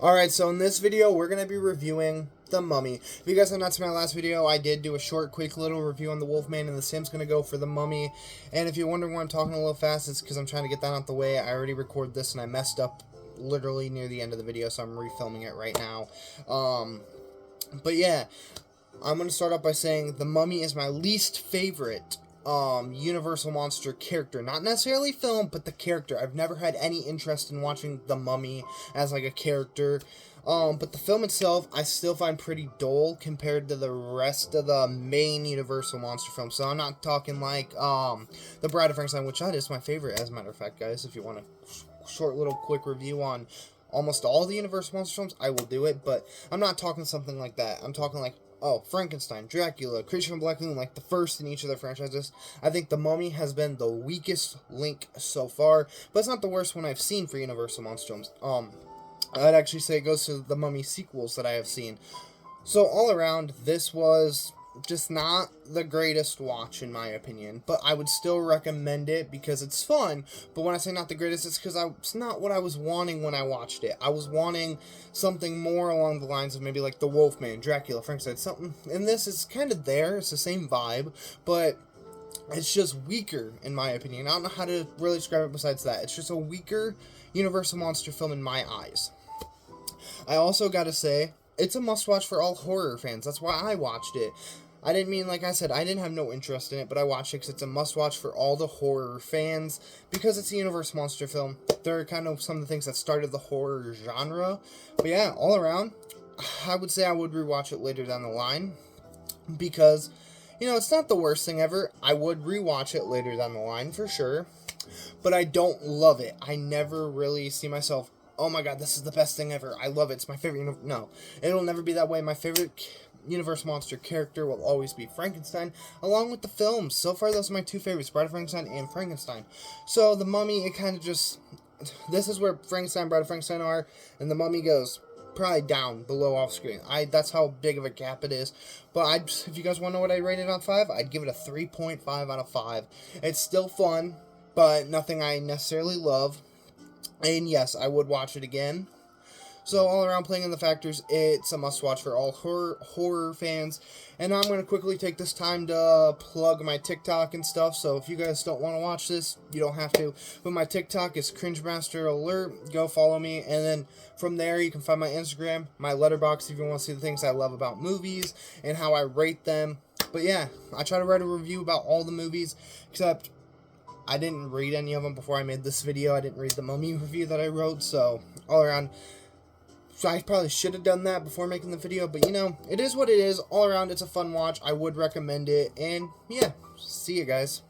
Alright, so in this video, we're going to be reviewing The Mummy. If you guys have not seen my last video, I did do a short, quick little review on The Wolfman, and the Sim's going to go for The Mummy. And if you're wondering why I'm talking a little fast, it's because I'm trying to get that out the way. I already recorded this, and I messed up literally near the end of the video, so I'm refilming it right now. But yeah, I'm going to start off by saying The Mummy is my least favorite Universal Monster character. Not necessarily film, but the character. I've never had any interest in watching The Mummy as like a character. But the film itself, I still find pretty dull compared to the rest of the main Universal Monster films. So I'm not talking like The Bride of Frankenstein, which that is my favorite, as a matter of fact, guys. If you want a short little quick review on almost all the Universal Monster films, I will do it. But I'm not talking something like that. I'm talking like, oh, Frankenstein, Dracula, Creature from Black Lagoon, like the first in each of their franchises. I think The Mummy has been the weakest link so far, but it's not the worst one I've seen for Universal Monster films. I'd actually say it goes to the Mummy sequels that I have seen. So all around, this was just not the greatest watch in my opinion, but I would still recommend it because it's fun. But when I say not the greatest, it's because it's not what I was wanting when I watched it. I was wanting something more along the lines of maybe like The Wolfman, Dracula, Frankenstein, something. And this is kind of there, it's the same vibe, but it's just weaker in my opinion. I don't know how to really describe it besides that. It's just a weaker Universal Monster film in my eyes. I also gotta say, it's a must-watch for all horror fans. That's why I watched it. I didn't mean, like I said, I didn't have no interest in it, but I watched it because it's a must-watch for all the horror fans. Because it's a Universal Monster film, they're kind of some of the things that started the horror genre. But yeah, all around, I would say I would rewatch it later down the line. Because, you know, it's not the worst thing ever. I would rewatch it later down the line for sure. But I don't love it. I never really see myself, oh my god, this is the best thing ever. I love it. It's my favorite. No, it'll never be that way. My favorite Universal Monster character will always be Frankenstein, along with the films. So far, those are my two favorites, Bride of Frankenstein and Frankenstein. So, The Mummy, it kind of just, this is where Frankenstein, Bride of Frankenstein are, and The Mummy goes probably down below off screen. That's how big of a gap it is. But if you guys want to know what I rate it on 5, I'd give it a 3.5 out of 5. It's still fun, but nothing I necessarily love. And yes, I would watch it again. So all around, playing in the factors, it's a must-watch for all horror fans. And I'm going to quickly take this time to plug my TikTok and stuff. So if you guys don't want to watch this, you don't have to. But my TikTok is CringeMasterAlert. Go follow me. And then from there, you can find my Instagram, my Letterboxd, if you want to see the things I love about movies and how I rate them. But yeah, I try to write a review about all the movies, except I didn't read any of them before I made this video. I didn't read the Mummy review that I wrote, so all around, so I probably should have done that before making the video, but you know, it is what it is. All around, it's a fun watch. I would recommend it, and yeah, see you guys.